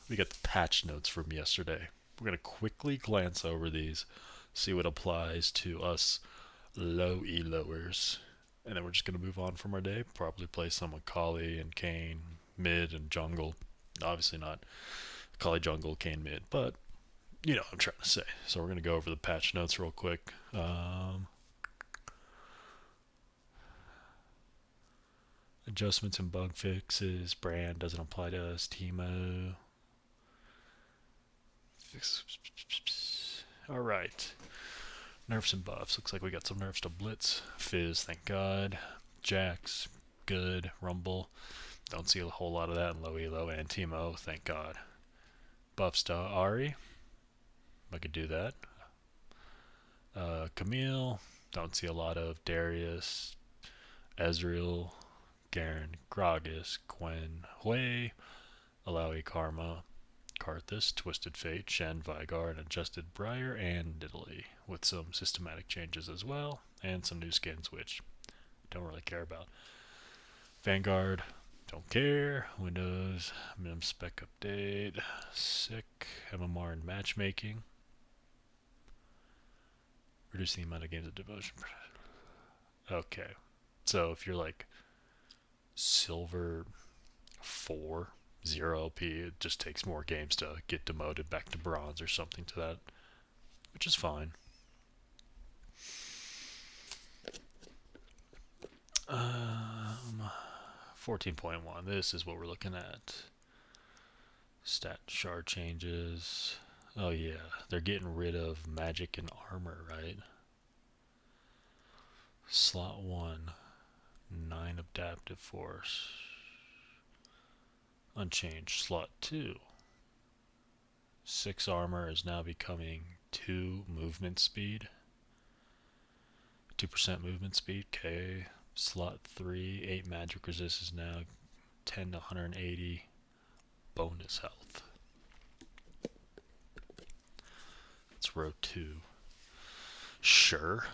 We got the patch notes from yesterday. We're going to quickly glance over these, see what applies to us low elowers, and then we're just going to move on from our day. Probably play some Akali and Kane mid and jungle. Obviously not Akali jungle, Kane mid, but you know what I'm trying to say. So we're going to go over the patch notes real quick. Adjustments and bug fixes. Brand doesn't apply to us. Teemo. All right. Nerfs and buffs. Looks like we got some nerfs to Blitz. Fizz, thank God. Jax, good. Rumble. Don't see a whole lot of that in low elo. And Teemo, thank God. Buffs to Ari. I could do that. Camille. Don't see a lot of Darius. Ezreal. Garen, Gragas, Gwen, Hui, Alawi, Karma, Karthus, Twisted Fate, Shen, Vigar, and Adjusted Briar, and Nidalee, with some systematic changes as well, and some new skins, which don't really care about. Vanguard, don't care. Windows, minimum spec update, sick. MMR and matchmaking. Reduce the amount of games of devotion. Okay, so if you're like silver 4, 0 LP, it just takes more games to get demoted back to bronze or something to that, which is fine. 14.1, this is what we're looking at. Stat shard changes. Oh yeah, they're getting rid of magic and armor, right? Slot 1, 9 adaptive force. Unchanged. Slot 2, 6 armor is now becoming 2 movement speed. 2% movement speed. Okay. Slot 3, 8 magic resist is now 10 to 180 bonus health. That's row 2. Sure.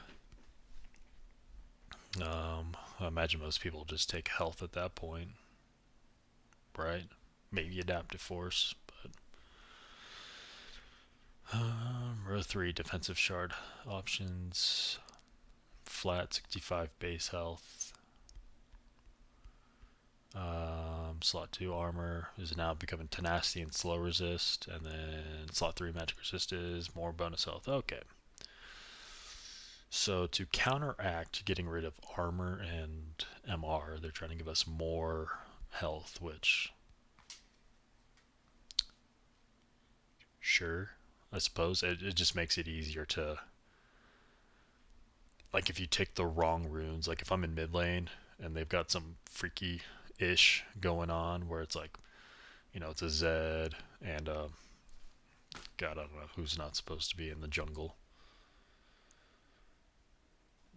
I imagine most people just take health at that point, right? Maybe adaptive force, but row 3, defensive shard options. Flat 65 base health. Slot 2 armor is now becoming tenacity and slow resist, and then slot 3 magic resist is more bonus health. Okay. So to counteract getting rid of armor and MR, they're trying to give us more health, which sure, I suppose it just makes it easier to, like, if you take the wrong runes, like if I'm in mid lane and they've got some freaky ish going on where it's like, you know, it's a Zed and God, I don't know who's not supposed to be in the jungle.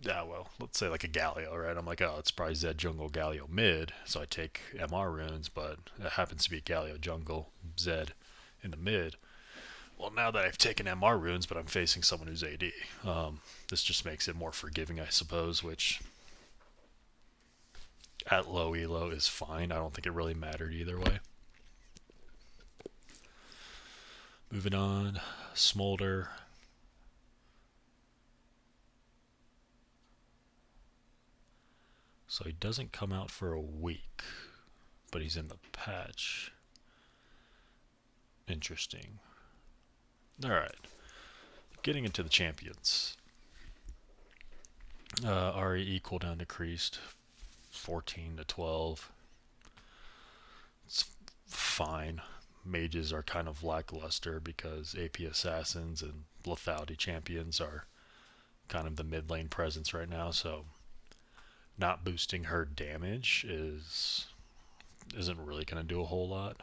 Yeah, well, let's say like a Galio, right? I'm like, oh, it's probably Zed jungle Galio mid, so I take MR runes, but it happens to be Galio jungle Zed in the mid. Well, now that I've taken MR runes, but I'm facing someone who's AD, this just makes it more forgiving, I suppose, which at low elo is fine. I don't think it really mattered either way. Moving on, Smolder. So he doesn't come out for a week, but he's in the patch. Interesting. Alright, getting into the champions. RE cooldown decreased 14 to 12. It's fine. Mages are kind of lackluster because AP assassins and lethality champions are kind of the mid lane presence right now, so not boosting her damage isn't really going to do a whole lot.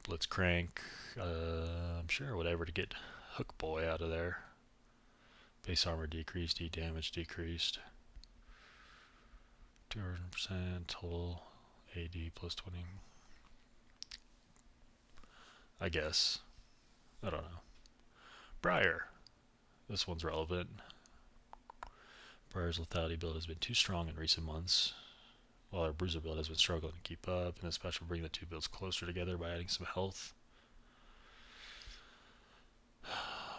Blitzcrank, I'm sure whatever to get Hook Boy out of there. Base armor decreased, E damage decreased. 200% total AD plus 20. I guess. I don't know. Briar. This one's relevant. Briar's lethality build has been too strong in recent months. while our bruiser build has been struggling to keep up, and this patch will bring the two builds closer together by adding some health.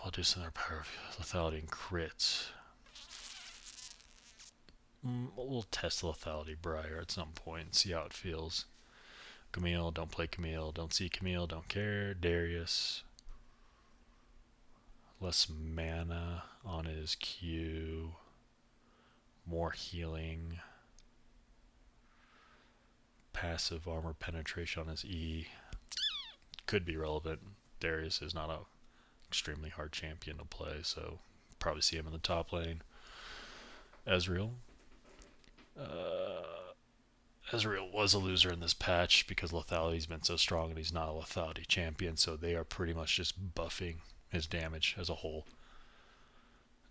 I'll do some other power of lethality and crits. We'll test lethality Briar at some point and see how it feels. Camille, don't play Camille. Don't see Camille, don't care. Darius, less mana on his Q. More healing. Passive armor penetration on his E. Could be relevant. Darius is not a extremely hard champion to play, so probably see him in the top lane. Ezreal. Ezreal was a loser in this patch because Lethality's been so strong and he's not a Lethality champion, so they are pretty much just buffing his damage as a whole.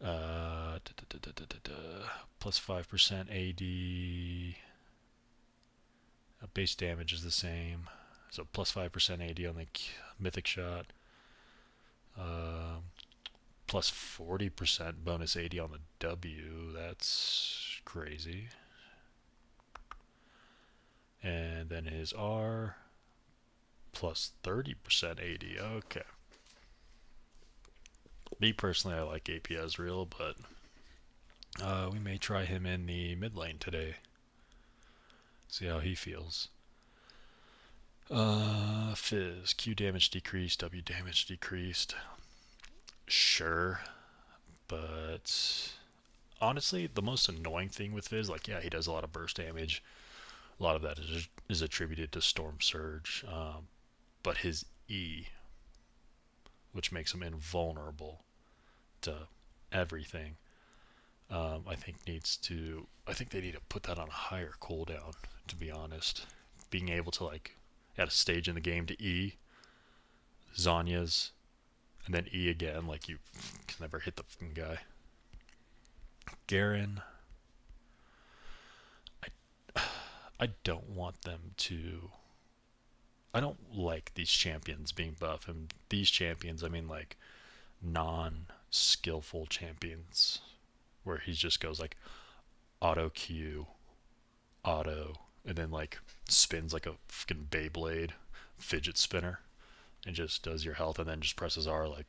Plus 5% AD. Base damage is the same. So plus 5% AD on the Mythic shot. Plus 40% bonus AD on the W. That's crazy. And then his R. Plus 30% AD. Okay. Me personally, I like AP Ezreal, but we may try him in the mid lane today. See how he feels. Fizz. Q damage decreased, W damage decreased. Sure. But honestly, the most annoying thing with Fizz, like, yeah, he does a lot of burst damage. A lot of that is attributed to Storm Surge. But his E, which makes him invulnerable to everything, I think they need to put that on a higher cooldown, to be honest. Being able to, like, at a stage in the game to E, Zhonya's, and then E again, like, you can never hit the fucking guy. Garen, I don't want them to. I don't like these champions being buff, and these champions, I mean, like, non-skillful champions, where he just goes like auto Q, auto, and then like spins like a fucking Beyblade fidget spinner, and just does your health, and then just presses R, like,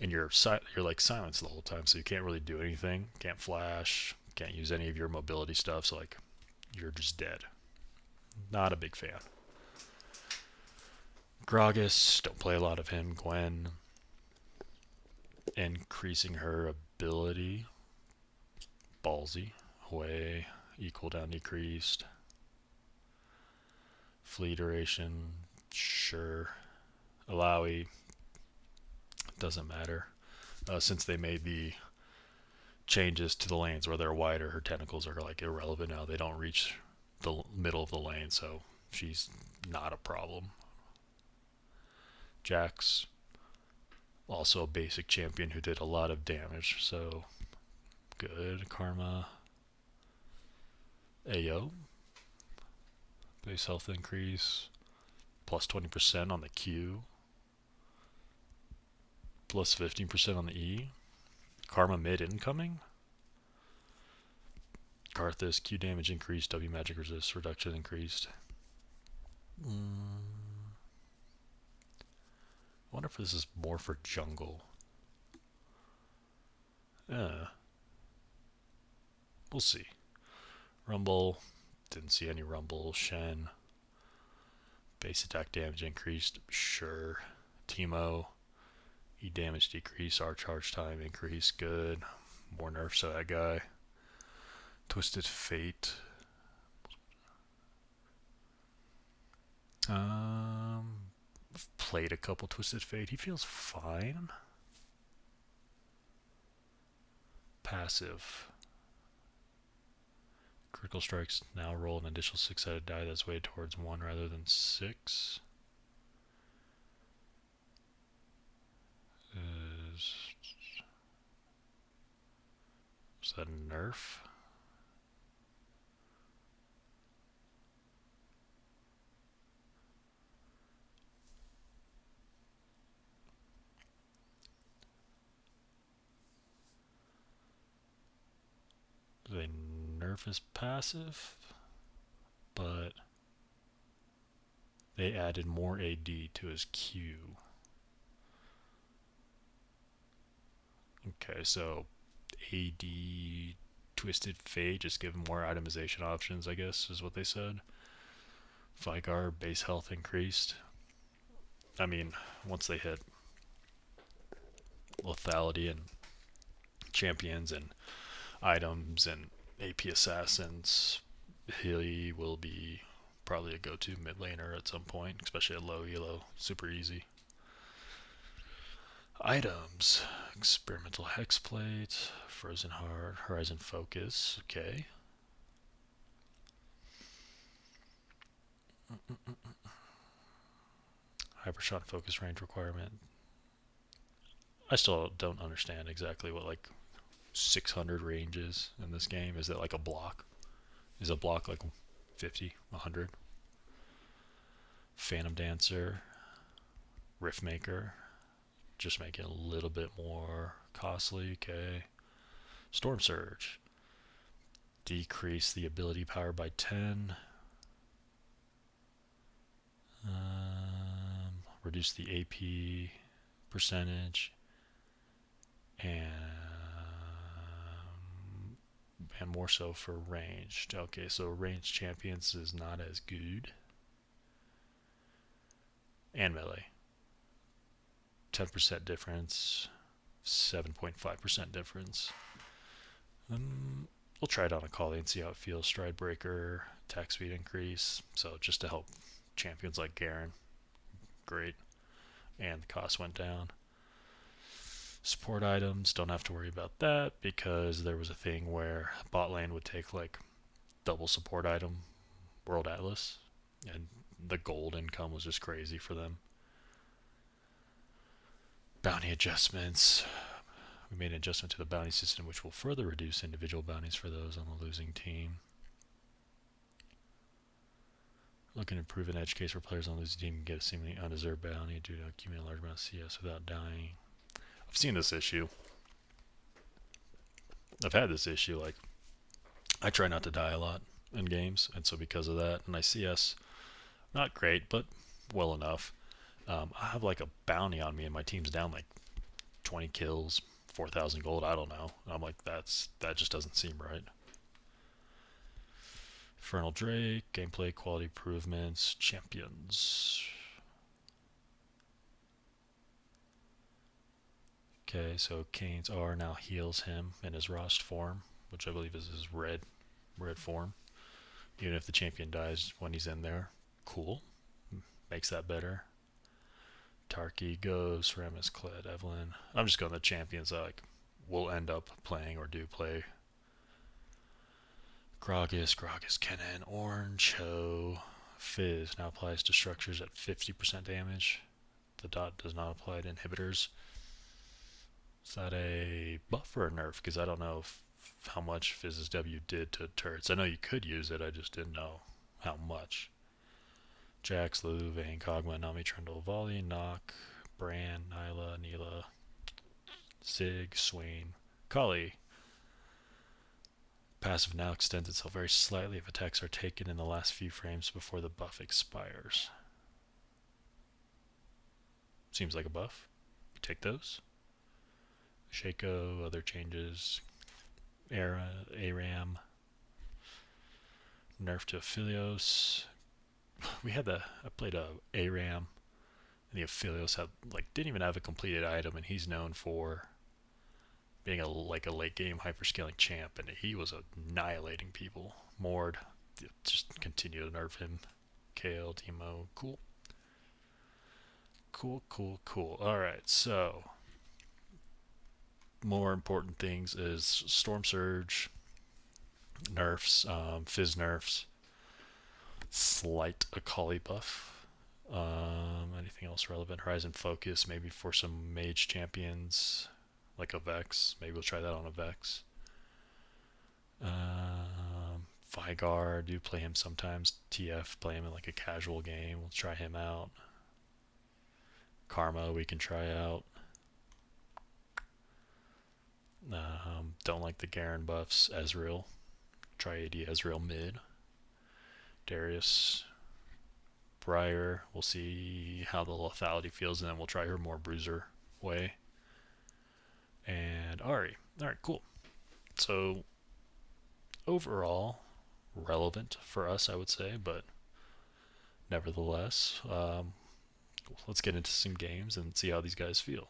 and you're like silenced the whole time, so you can't really do anything, can't flash, can't use any of your mobility stuff, so like you're just dead. Not a big fan. Gragas, don't play a lot of him. Gwen, increasing her ability, ballsy. Hwei, E cooldown decreased. Flea duration, sure. Alawi, doesn't matter. Since they made the changes to the lanes where they're wider, her tentacles are like irrelevant now. They don't reach the middle of the lane, so she's not a problem. Jax, also a basic champion who did a lot of damage, so good. Karma. Ayo, base health increase, plus 20% on the Q, plus 15% on the E. Karma mid incoming. Karthus, Q damage increased, W magic resist reduction increased. I wonder if this is more for jungle. We'll see. Rumble, didn't see any Rumble. Shen, base attack damage increased, sure. Teemo, E damage decrease, R charge time increase, good. More nerfs to that guy. Twisted Fate. I've played a couple Twisted Fate. He feels fine. Passive. Critical strikes now roll an additional 6-sided die that's weighted towards 1 rather than 6. Is that a nerf? Do they nerf his passive? but they added more AD to his Q. Okay, so AD Twisted Fate, just give him more itemization options, I guess, is what they said. Vigar, base health increased. I mean, once they hit lethality and champions and items and AP assassins, he will be probably a go-to mid laner at some point, especially at low elo. Super easy. Items: experimental hexplate, frozen heart, horizon focus. Okay. Hypershot focus range requirement. I still don't understand exactly what like 600 range is in this game. Is it like a block? Is a block like 50, 100? Phantom Dancer, Riftmaker, just make it a little bit more costly. Okay. Storm Surge, decrease the ability power by 10. Reduce the AP percentage, and more so for ranged. Okay, so ranged champions is not as good. And melee, 10% difference, 7.5% difference. We'll try it on Akali and see how it feels. Stride breaker, attack speed increase, so just to help champions like Garen. Great. And the cost went down. Support items, don't have to worry about that because there was a thing where bot lane would take like double support item, World Atlas, and the gold income was just crazy for them. Bounty adjustments. We made an adjustment to the bounty system which will further reduce individual bounties for those on the losing team. Looking to improve an edge case where players on the losing team can get a seemingly undeserved bounty due to accumulate a large amount of CS without dying. I've seen this issue. I've had this issue. Like, I try not to die a lot in games, and so because of that, and I CS not great, but well enough. I have like a bounty on me, and my team's down like 20 kills, 4,000 gold. I don't know. And I'm like, that just doesn't seem right. Infernal Drake, gameplay quality improvements, champions. Okay, so Kane's R now heals him in his Rost form, which I believe is his red form. Even if the champion dies when he's in there. Cool. Makes that better. Tarky goes, Ramus, Kled, Evelyn. I'm just going the champions that like will end up playing or do play. Gragas, Kennen, Orange, Ho, Fizz now applies to structures at 50% damage. The dot does not apply to inhibitors. Is that a buff or a nerf? Because I don't know how much Fizz's W did to turrets. I know you could use it, I just didn't know how much. Jax, Lulu, Vayne, Kog'Maw, Nami, Trundle, Volley, Nock, Bran, Nyla, Neela, Zig, Swain, Kali. Passive now extends itself very slightly if attacks are taken in the last few frames before the buff expires. Seems like a buff. Take those. Shaco, other changes. Aram. Nerf to Aphelios. I played a Aram, and the Aphelios didn't even have a completed item, and he's known for being a late game hyperscaling champ, and he was annihilating people. Mord, just continue to nerf him. Kale, Demo, cool. Alright, so more important things is Storm Surge, nerfs, Fizz nerfs, slight Akali buff. Anything else relevant? Horizon Focus, maybe for some mage champions, like a Vex. Maybe we'll try that on a Vex. Vigar, do play him sometimes. TF, play him in like a casual game. We'll try him out. Karma, we can try out. Don't like the Garen buffs. Ezreal, try AD Ezreal mid. Darius, Briar. We'll see how the lethality feels, and then we'll try her more bruiser way. And Ari. Alright, cool. So, overall, relevant for us, I would say, but nevertheless, let's get into some games and see how these guys feel.